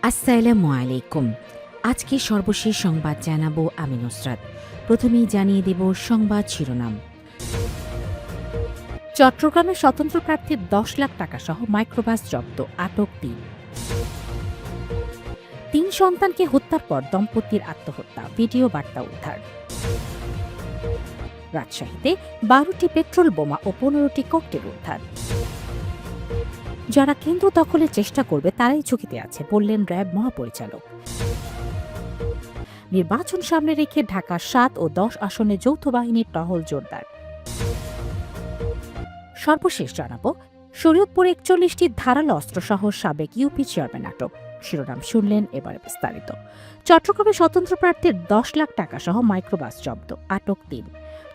আসসালামু আলাইকুম। আজকে সর্বশেষ সংবাদ জানাবো আমি নুসরাত। প্রথমেই জানিয়ে দেব সংবাদ শিরোনাম। চট্টগ্রামে স্বতন্ত্র প্রার্থীর ১০ লাখ টাকা সহ মাইক্রোবাস জব্দ, আটক ৩ সন্তানকে হত্যার পর দম্পতির আত্মহত্যা, ভিডিও বার্তা উদ্ধার। রাজশাহীতে ১২টি পেট্রোল বোমা ও ১৫টি ককটেল উদ্ধার। যারা কেন্দ্র দখলের চেষ্টা করবে তারাই ঝুঁকিতে আছে, বললেন র্যাব মহাপরিচালক। নির্বাচন সামনে রেখে ঢাকা ৭ ও ১০ আসনে যৌথ বাহিনীর টহল জোরদার। সর্বশেষ জানাবো, শরীয়তপুরে ৪১টি ধারালো অস্ত্রসহ সাবেক ইউপি চেয়ারম্যান আটক। শিরোনাম শুনলেন, এবারে বিস্তারিত। চট্টগ্রামে স্বতন্ত্র প্রার্থীর ১০ লাখ টাকা সহ মাইক্রোবাস জব্দ, আটক ৩।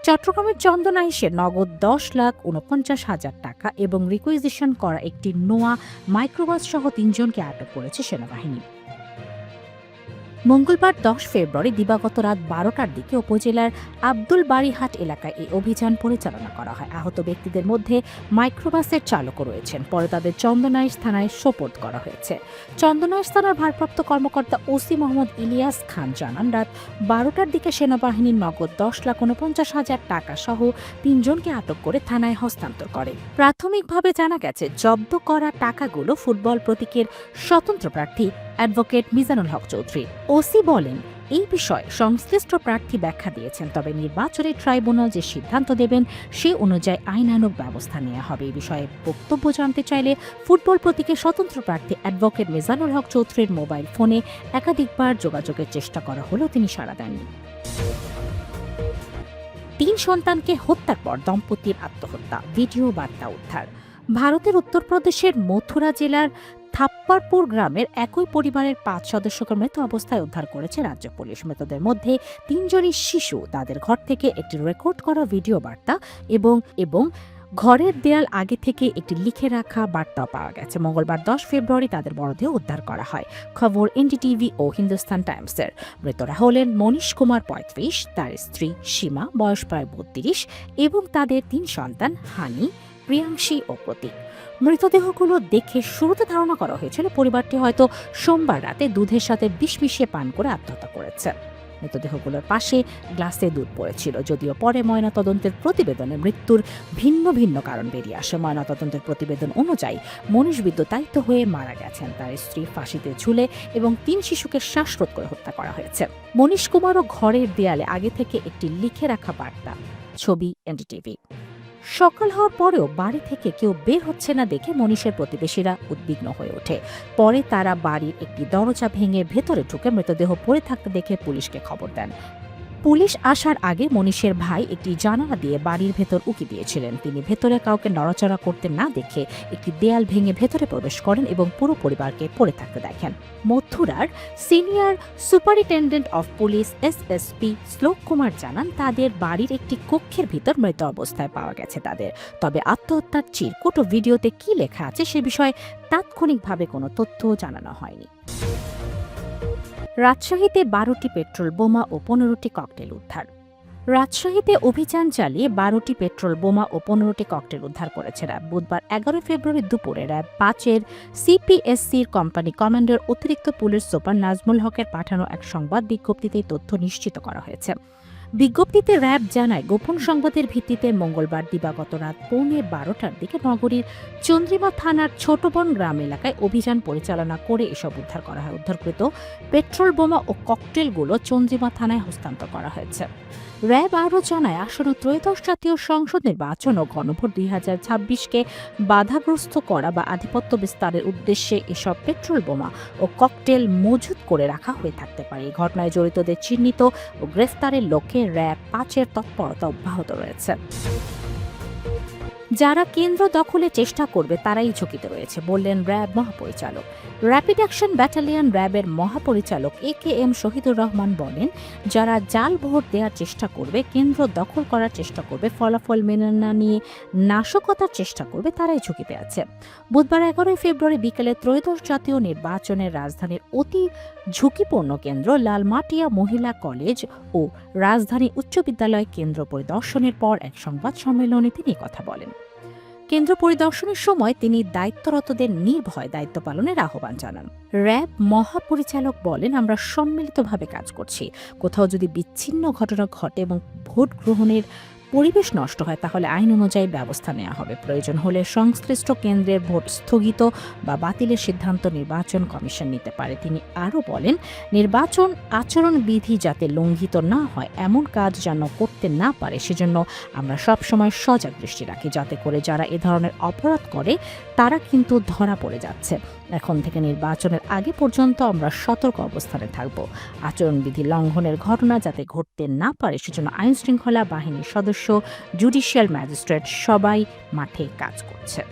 চট্টগ্রামের চন্দনাইশে নগদ ১০,৪৯,০০০ টাকা এবং রিকুইজিশন করা একটি নোয়া মাইক্রোবাস সহ ৩ জনকে আটক করেছে সেনাবাহিনী। মঙ্গলবার ১০ ফেব্রুয়ারি দিবাগত রাত ১২টার দিকে উপজেলার আব্দুল বাড়িহাট এলাকায় এই অভিযান পরিচালনা করা হয়। আহত ব্যক্তিদের মধ্যে মাইক্রোবাসের চালকও রয়েছেন। পরে তাদের চন্দনাইশ থানায় সোপর্দ করা হয়েছে। চন্দনাইশ থানার ভারপ্রাপ্ত কর্মকর্তা ওসি মোহাম্মদ ইলিয়াস খান জানান, রাত ১২টার দিকে সেনাবাহিনীর নগদ ১০,৪৯,০০০ টাকা সহ ৩ জনকে আটক করে থানায় হস্তান্তর করে। প্রাথমিকভাবে জানা গেছে, জব্দ করা টাকাগুলো ফুটবল প্রতীকের স্বতন্ত্র প্রার্থী অ্যাডভোকেট মিজানুল হক চৌধুরী। ওসি বলেন, এই বিষয়ে সংশ্লিষ্ট প্রার্থী ব্যাখ্যা দিয়েছেন, তবে নির্বাচনী ট্রাইব্যুনাল যে সিদ্ধান্ত দেবেন সে অনুযায়ী আইনানুগ ব্যবস্থা নেওয়া হবে। এই বিষয়ে বক্তব্য জানতে চাইলে ফুটবল প্রতীকের স্বতন্ত্র প্রার্থী অ্যাডভোকেট মিজানুল হক চৌধুরীর মোবাইল ফোনে একাধিকবার যোগাযোগের চেষ্টা করা হলেও তিনি সাড়া দেননি। ৩ সন্তানকে হত্যার পর দম্পতির আত্মহত্যা, ভিডিও বার্তা উদ্ধার। ভারতের উত্তরপ্রদেশের মথুরা জেলার থাপ্পারপুর গ্রামের একই পরিবারের ৫ সদস্যকে মৃত অবস্থায় উদ্ধার করেছে রাজ্য পুলিশ। মৃতদের মধ্যে ৩ জনই শিশু। তাদের ঘর থেকে একটি রেকর্ড করা ভিডিও বার্তা এবং ঘরের দেয়াল আগে থেকে একটি লিখে রাখা বার্তা পাওয়া গেছে। মঙ্গলবার ১০ ফেব্রুয়ারি তাদের মরদেহ উদ্ধার করা হয়। খবর এনডিটিভি ও হিন্দুস্তান টাইমসের। মৃতরা হলেন মনীষ কুমার ৩৫, তার স্ত্রী সীমা বয়স প্রায় ৩২ এবং তাদের ৩ সন্তান হানি, প্রিয়াংশী ও প্রতীক। মৃতদেহগুলো দেখে শুরুতে ধারণা করা হয়েছিল পরিবারটি হয়তো সোমবার রাতে দুধের সাথে বিষ মিশিয়ে পান করে আত্মহত্যা করেছে। মৃতদেহগুলোর পাশে গ্লাসে দুধ পড়েছিল। যদিও পরে ময়নাতদন্তের প্রতিবেদনে মৃত্যুর ভিন্ন ভিন্ন কারণ বেরিয়ে আসে। ময়নাতদন্তের প্রতিবেদন অনুযায়ী মনীষ বিদ্যুতায়িত হয়ে মারা গেছেন। তার স্ত্রী ফাঁসিতে ঝুলে এবং ৩ শিশুকে শ্বাসরোধ করে হত্যা করা হয়েছে। মনীষ কুমারও ঘরের দেয়ালে আগে থেকে একটি লিখে রাখা বার্তা। ছবি এনডিটিভি। সকাল হওয়ার পরেও বাড়ি থেকে কেউ বের হচ্ছে না দেখে মনীষের প্রতিবেশীরা উদ্বিগ্ন হয়ে ওঠে। পরে তারা বাড়ির একটি দরজা ভেঙে ভেতরে ঢুকে মৃতদেহ পড়ে থাকতে দেখে পুলিশকে খবর দেন। পুলিশ আসার আগে মনীষের ভাই একটি জানালা দিয়ে বাড়ির ভেতর উকি দিয়েছিলেন। তিনি ভেতরে কাউকে নড়াচড়া করতে না দেখে একটি দেয়াল ভেঙে ভেতরে প্রবেশ করেন এবং পুরো পরিবারকে পড়ে থাকতে দেখেন। মথুরার senior superintendent of police SSP Shlok Kumar জানান, তাদের বাড়ির একটি কক্ষের ভিতর মৃত অবস্থায় পাওয়া গেছে তাদের। তবে আত্মহত্যার চিরকুট ও ভিডিওতে কি লেখা আছে সে বিষয়ে তাৎক্ষণিকভাবে কোনো তথ্য জানানো হয়নি। রাজশাহীতে ১২টি পেট্রোল বোমা ও ১৫টি ককটেল উদ্ধার। রাজশাহীতে অভিযান চালিয়ে ১২টি পেট্রোল বোমা ও ১৫টি ককটেল উদ্ধার করেছে র্যাব। বুধবার ১১ ফেব্রুয়ারি দুপুরে র্যাব ৫-এর সিপিএসসির কোম্পানি কমান্ডার অতিরিক্ত পুলিশ সুপার নাজমুল হকের পাঠানো এক সংবাদ বিজ্ঞপ্তিতে তথ্য নিশ্চিত করা হয়েছে। বিজ্ঞপ্তিতে র্যাব জানায়, গোপন সংবাদের ভিত্তিতে মঙ্গলবার দিবাগত রাত ১১:৩০টার দিকে নগরীর চন্দ্রিমা থানার ছোটবন গ্রাম এলাকায় অভিযান পরিচালনা করে এসব উদ্ধার করা হয়। উদ্ধারকৃত পেট্রোল বোমা ও ককটেলগুলো চন্দ্রিমা থানায় হস্তান্তর করা হয়েছে। র্যাব আরও জানায়, আসন্ন ত্রয়োদশ জাতীয় সংসদ নির্বাচন ও গণভোট ২০২৬কে বাধাগ্রস্ত করা বা আধিপত্য বিস্তারের উদ্দেশ্যে এসব পেট্রোল বোমা ও ককটেল মজুত করে রাখা হয়ে থাকতে পারে। এই ঘটনায় জড়িতদের চিহ্নিত ও গ্রেফতারের লক্ষ্যে র্যাব ৫-এর তৎপরতা অব্যাহত রয়েছে। যারা কেন্দ্র দখলের চেষ্টা করবে তারাই ঝুঁকিতে রয়েছে, বললেন র্যাব মহাপরিচালক। র্যাপিড অ্যাকশন ব্যাটালিয়ন র্যাবের মহাপরিচালক একেএম শহীদুর রহমান বলেন, যারা জাল ভোট দেওয়ার চেষ্টা করবে, কেন্দ্র দখল করার চেষ্টা করবে, ফলাফল মেনে না নিয়ে নাশকতার চেষ্টা করবে, তারাই ঝুঁকিতে আছে। বুধবার ১১ ফেব্রুয়ারি বিকেলে ত্রয়োদশ জাতীয় নির্বাচনের রাজধানীর অতি ঝুঁকিপূর্ণ কেন্দ্র লালমাটিয়া মহিলা কলেজ ও রাজধানী উচ্চ বিদ্যালয় কেন্দ্র পরিদর্শনের পর এক সংবাদ সম্মেলনে তিনি কথা বলেন। কেন্দ্র পরিদর্শনের সময় তিনি দায়িত্বরতদের নির্ভয় দায়িত্ব পালনের আহ্বান জানান। র্যাব মহাপরিচালক বলেন, আমরা সম্মিলিতভাবে কাজ করছি। কোথাও যদি বিচ্ছিন্ন ঘটনা ঘটে এবং ভোট গ্রহণের পরিবেশ নষ্ট হয় তাহলে আইন অনুযায়ী ব্যবস্থা নেওয়া হবে। প্রয়োজন হলে সংশ্লিষ্ট কেন্দ্রের ভোট স্থগিত বা বাতিলের সিদ্ধান্ত নির্বাচন কমিশন নিতে পারে। তিনি আরও বলেন, নির্বাচন আচরণবিধি যাতে লঙ্ঘিত না হয় এমন কাজ যেন করতে না পারে সেজন্য আমরা সবসময় সজাগ দৃষ্টি রাখি, যাতে করে যারা এ ধরনের অপরাধ করে তারা কিন্তু ধরা পড়ে যাচ্ছে। এখন থেকে নির্বাচনের আগে পর্যন্ত আমরা সতর্ক অবস্থানে থাকব। আচরণবিধি লঙ্ঘনের ঘটনা যাতে ঘটতে না পারে সেজন্য আইন শৃঙ্খলা বাহিনীর সদস্য, জুডিশিয়াল ম্যাজিস্ট্রেট সবাই মাঠে কাজ করছে।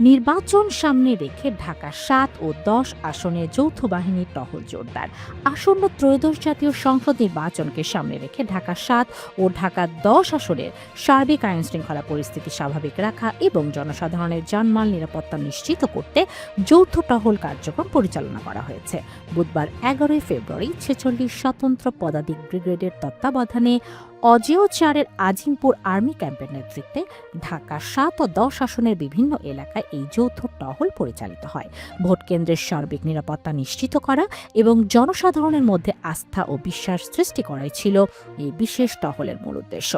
নির্বাচন সামনে রেখে ঢাকা ৭ ও ১০ আসনে যৌথ বাহিনীর টহল জোরদার। আসন্ন ত্রয়োদশ জাতীয় সংসদ নির্বাচনকে সামনে রেখে ঢাকা ৭ ও ঢাকা ১০ আসনের সার্বিক আইন শৃঙ্খলা পরিস্থিতি স্বাভাবিক রাখা এবং জনসাধারণের জানমাল নিরাপত্তা নিশ্চিত করতে যৌথ টহল কার্যক্রম পরিচালনা করা হয়েছে। বুধবার ১১ ফেব্রুয়ারি ৪৬ স্বতন্ত্র পদাতিক ব্রিগেডের তত্ত্বাবধানে অজেয় ৪-এর আজিমপুর আর্মি ক্যাম্পের নেতৃত্বে ঢাকা ৭ ও ১০ আসনের বিভিন্ন এলাকায় এই যৌথ টহল পরিচালিত হয়। ভোট কেন্দ্রের সার্বিক নিরাপত্তা নিশ্চিত করা এবং জনসাধারণের মধ্যে আস্থা ও বিশ্বাস সৃষ্টি করাই ছিল এই বিশেষ টহলের মূল উদ্দেশ্য।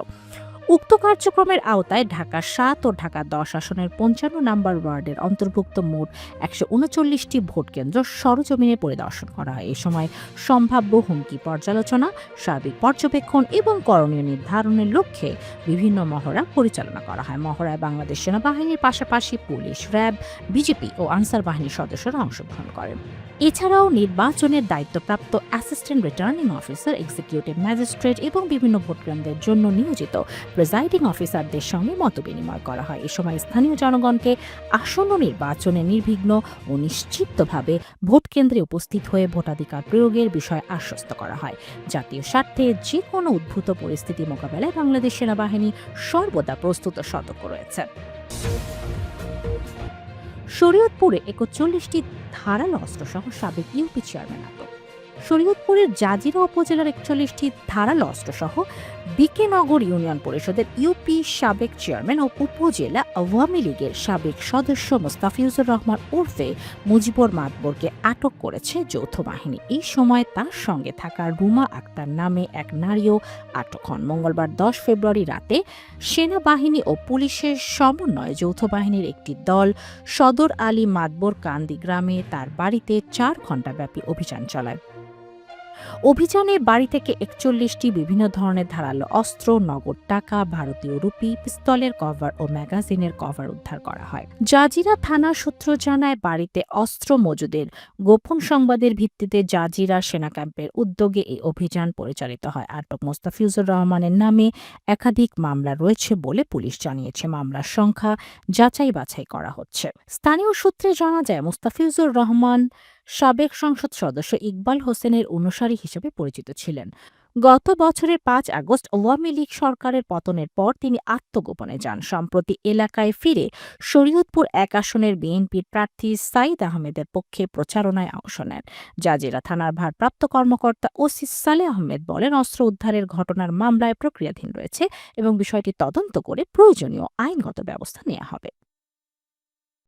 উক্ত কার্যক্রমের আওতায় ঢাকা ৭ ও ঢাকা ১০ আসনের ৫৫ নম্বর ওয়ার্ডের অন্তর্ভুক্ত মোট ১৩৯টি ভোট কেন্দ্র সরজমিনে পরিদর্শন করা হয়। এ সময় সম্ভাব্য হুমকি পর্যালোচনা, সার্বিক পর্যবেক্ষণ এবং করণীয় নির্ধারণের লক্ষ্যে বিভিন্ন মহড়া পরিচালনা করা হয়। মহড়ায় বাংলাদেশ সেনাবাহিনীর পাশাপাশি পুলিশ, র্যাব, বিজিপি ও আনসার বাহিনীর সদস্যরা অংশগ্রহণ করেন। এছাড়াও নির্বাচনের দায়িত্বপ্রাপ্ত assistant returning officer, executive magistrate এবং বিভিন্ন ভোটকেন্দ্রের জন্য নিয়োজিত প্রিজাইডিং অফিসারদের সঙ্গে মতবিনিময় করা হয়। এ সময় স্থানীয় জনগণকে আসন্ন নির্বাচনে নির্বিঘ্ন ও নিশ্চিতভাবে ভোট কেন্দ্রে উপস্থিত হয়ে ভোটাধিকার প্রয়োগের বিষয়ে আশ্বস্ত করা হয়। জাতীয় স্বার্থে যে কোনো উদ্ভূত পরিস্থিতি মোকাবেলায় বাংলাদেশ সেনাবাহিনী সর্বদা প্রস্তুত ও সতর্ক রয়েছে। শরীয়তপুরে ৪১টি ধারালো অস্ত্রসহ সাবেক ইউপি চেয়ারম্যান আটক। শরীয়তপুরের জাজিরা উপজেলার ৪১টি ধারালো অস্ত্রসহ বিকেনগর ইউনিয়ন পরিষদের ইউপি সাবেক চেয়ারম্যান ও উপজেলা আওয়ামী লীগের সাবেক সদস্য মোস্তাফিজুর রহমান ওরফে মুজিবুর মাতবরকে আটক করেছে যৌথ বাহিনী। এই সময় তার সঙ্গে থাকা রুমা আক্তার নামে এক নারীও আটক হন। মঙ্গলবার ১০ ফেব্রুয়ারি রাতে সেনাবাহিনী ও পুলিশের সমন্বয়ে যৌথ বাহিনীর একটি দল সদর আলী মাতবর কান্দি গ্রামে তার বাড়িতে ৪ ঘণ্টাব্যাপী অভিযান চালায়। অভিযানে বাড়ি থেকে ৪১টি বিভিন্ন ধরনের ধারালো অস্ত্র, নগদ টাকা, ভারতীয় রুপি, পিস্তলের কভার ও ম্যাগাজিনের কভার উদ্ধার করা হয়। জাজিরা থানা সূত্র জানায়, বাড়িতে অস্ত্র মজুদের গোপন সংবাদের ভিত্তিতে জাজিরা সেনা ক্যাম্পের উদ্যোগে এই অভিযান পরিচালিত হয়। আটক মোস্তাফিজুর রহমানের নামে একাধিক মামলা রয়েছে বলে পুলিশ জানিয়েছে। মামলার সংখ্যা যাচাই বাছাই করা হচ্ছে। স্থানীয় সূত্রে জানা যায়, মোস্তাফিজুর রহমান সাবেক সংসদ সদস্য ইকবাল হোসেনের অনুসারী হিসেবে পরিচিত ছিলেন। গত বছরের ৫ আগস্ট আওয়ামী লীগ সরকারের পতনের পর তিনি আত্মগোপনে যান। সম্প্রতি এলাকায় ফিরে শরীয়তপুর ১ আসনের বিএনপির প্রার্থী সাইদ আহমেদের পক্ষে প্রচারণায় অংশ নেন। জাজিরা থানার ভারপ্রাপ্ত কর্মকর্তা ওসি সালেহ আহমেদ বলেন, অস্ত্র উদ্ধারের ঘটনার মামলায় প্রক্রিয়াধীন রয়েছে এবং বিষয়টি তদন্ত করে প্রয়োজনীয় আইনগত ব্যবস্থা নেওয়া হবে।